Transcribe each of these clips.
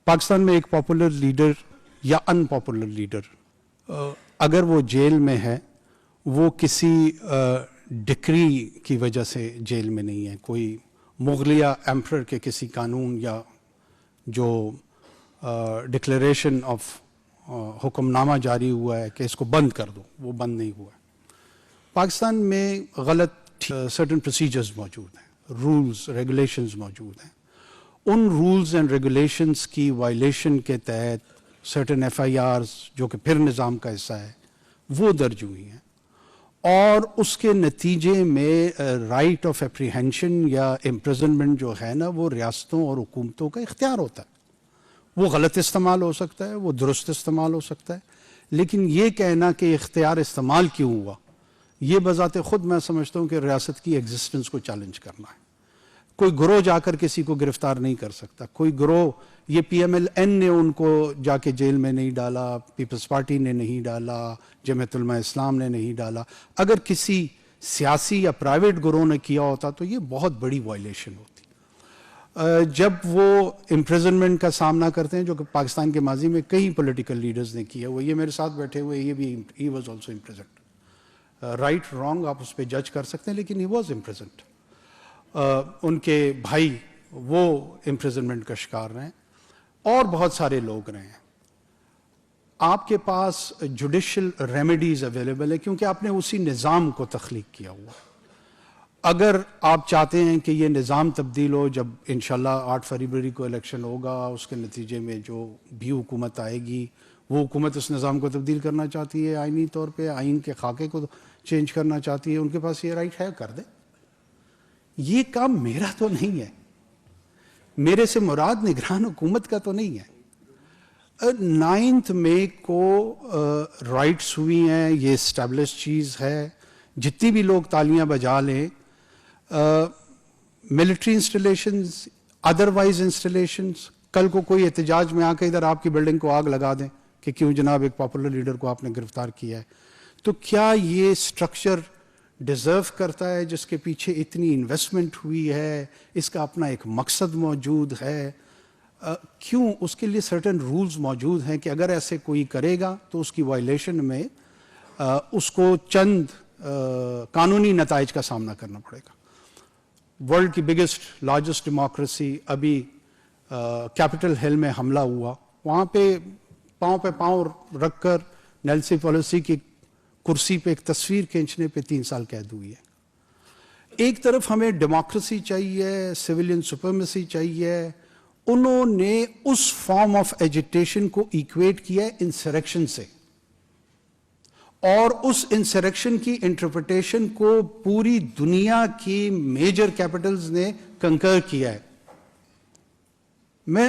پاکستان میں ایک popular leader یا ان پاپولر لیڈر اگر وہ جیل میں ہے وہ کسی ڈکری کی وجہ سے جیل میں نہیں ہے، کوئی مغلیہ ایمپرر کے کسی قانون یا جو ڈکلیریشن آف حکم نامہ جاری ہوا ہے کہ اس کو بند کر دو، وہ بند نہیں ہوا ہے۔ پاکستان میں غلط سرٹن پروسیجرز موجود ہیں، رولز ریگولیشنز موجود ہیں، ان رولز اینڈ ریگولیشنز کی وائلیشن کے تحت سرٹن ایف آئی آرز جو کہ پھر نظام کا حصہ ہے وہ درج ہوئی ہیں، اور اس کے نتیجے میں رائٹ آف اپریہینشن یا امپریزنمنٹ جو ہے نا وہ ریاستوں اور حکومتوں کا اختیار ہوتا ہے۔ وہ غلط استعمال ہو سکتا ہے، وہ درست استعمال ہو سکتا ہے، لیکن یہ کہنا کہ اختیار استعمال کیوں ہوا، یہ بذات خود میں سمجھتا ہوں کہ ریاست کی ایگزسٹنس کو چیلنج کرنا ہے۔ کوئی گروہ جا کر کسی کو گرفتار نہیں کر سکتا، کوئی گروہ، یہ پی ایم ایل این نے ان کو جا کے جیل میں نہیں ڈالا، پیپلز پارٹی نے نہیں ڈالا، جمعیت علماء اسلام نے نہیں ڈالا۔ اگر کسی سیاسی یا پرائیویٹ گروہ نے کیا ہوتا تو یہ بہت بڑی وائلیشن ہوتی۔ جب وہ امپریزنمنٹ کا سامنا کرتے ہیں جو کہ پاکستان کے ماضی میں کئی پولیٹیکل لیڈرز نے کیا، وہ یہ میرے ساتھ بیٹھے ہوئے، یہ بھی he was also imprisoned, right wrong آپ اس پہ جج کر سکتے ہیں، لیکن ہی واز امپریزنڈ۔ ان کے بھائی وہ امپریزنمنٹ کا شکار رہے ہیں، اور بہت سارے لوگ رہے ہیں۔ آپ کے پاس جوڈیشل ریمیڈیز اویلیبل ہے کیونکہ آپ نے اسی نظام کو تخلیق کیا ہوا۔ اگر آپ چاہتے ہیں کہ یہ نظام تبدیل ہو، جب انشاءاللہ 8 فروری کو الیکشن ہوگا، اس کے نتیجے میں جو بھی حکومت آئے گی وہ حکومت اس نظام کو تبدیل کرنا چاہتی ہے، آئینی طور پہ آئین کے خاکے کو چینج کرنا چاہتی ہے، ان کے پاس یہ رائٹ ہے، کر دے۔ یہ کام میرا تو نہیں ہے، میرے سے مراد نگران حکومت کا تو نہیں ہے۔ 9 مئی کو رائٹس ہوئی ہیں، یہ اسٹیبلش چیز ہے، جتنی بھی لوگ تالیاں بجا لیں، ملٹری انسٹالیشنز، ادروائز انسٹالیشنز، کل کو کوئی احتجاج میں آ کے ادھر آپ کی بلڈنگ کو آگ لگا دیں کہ کیوں جناب ایک پاپولر لیڈر کو آپ نے گرفتار کیا ہے، تو کیا یہ اسٹرکچر ڈیزرو کرتا ہے جس کے پیچھے اتنی انویسٹمنٹ ہوئی ہے، اس کا اپنا ایک مقصد موجود ہے؟ کیوں اس کے لیے سرٹن رولز موجود ہیں کہ اگر ایسے کوئی کرے گا تو اس کی وائلیشن میں اس کو چند قانونی نتائج کا سامنا کرنا پڑے گا۔ ورلڈ کی بگیسٹ لارجسٹ ڈیموکریسی، ابھی کیپٹل ہل میں حملہ ہوا، وہاں پہ پاؤں رکھ کر نیلسی پیلوسی کی کرسی پہ ایک تصویر کھینچنے پہ 3 سال قید ہوئی ہے۔ ایک طرف ہمیں ڈیموکریسی چاہیے، سویلین سپرمیسی چاہیے، انہوں نے اس فارم آف ایجیٹیشن کو ایکویٹ کیا ہے انسریکشن سے، اور اس انسریکشن کی انٹرپریٹیشن کو پوری دنیا کی میجر کیپٹلز نے کنکر کیا ہے۔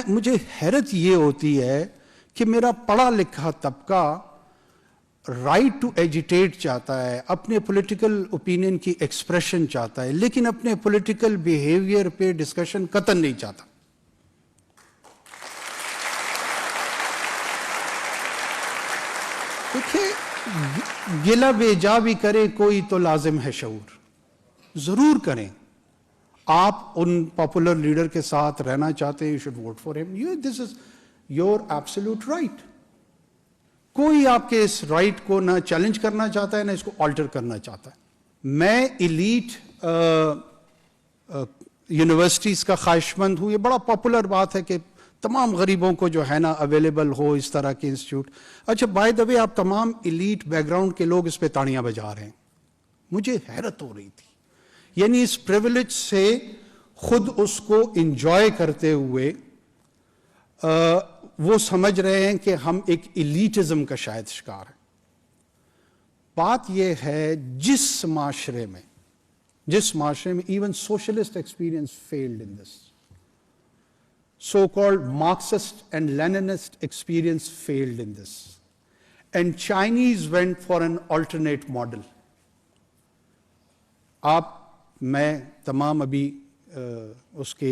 مجھے حیرت یہ ہوتی ہے کہ میرا پڑھا لکھا طبقہ رائٹ ٹو ایجیٹیٹ چاہتا ہے، اپنے پولیٹیکل اوپینین کی ایکسپریشن چاہتا ہے، لیکن اپنے پولیٹیکل بیہیویئر پہ ڈسکشن قطعاً نہیں چاہتا۔ دیکھیے، گلہ بیجا بھی کرے کوئی تو لازم ہے شعور، ضرور کریں۔ آپ ان پاپولر لیڈر کے ساتھ رہنا چاہتے ہیں، یو شوڈ ووٹ فار ہم، دس از یور ایبسولوٹ رائٹ۔ کوئی آپ کے اس رائٹ کو نہ چیلنج کرنا چاہتا ہے نہ اس کو آلٹر کرنا چاہتا ہے۔ میں ایلیٹ یونیورسٹیز کا خواہش مند ہوں، یہ بڑا پاپولر بات ہے کہ تمام غریبوں کو جو ہے نا اویلیبل ہو اس طرح کے انسٹیٹیوٹ۔ اچھا، بائی دا وے آپ تمام ایلیٹ بیک گراؤنڈ کے لوگ اس پہ تاڑیاں بجا رہے ہیں، مجھے حیرت ہو رہی تھی۔ یعنی اس پریویلیج سے خود اس کو انجوائے کرتے ہوئے وہ سمجھ رہے ہیں کہ ہم ایک ایلیٹزم کا شاید شکار ہیں۔ بات یہ ہے جس معاشرے میں even socialist experience field in this, so called Marxist and Leninist experience failed in this, and Chinese went for an alternate model. میں تمام ابھی اس کے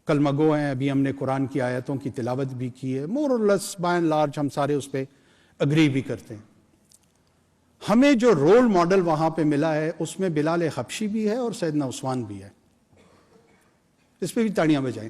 کلمہ گو ہیں، ابھی ہم نے قرآن کی آیتوں کی تلاوت بھی کی ہے، مور اور لیس بائی اینڈ لارج ہم سارے اس پہ اگری بھی کرتے ہیں۔ ہمیں جو رول ماڈل وہاں پہ ملا ہے اس میں بلال حبشی بھی ہے اور سیدنا عثمان بھی ہے، اس پہ بھی تاڑیاں بجائیں۔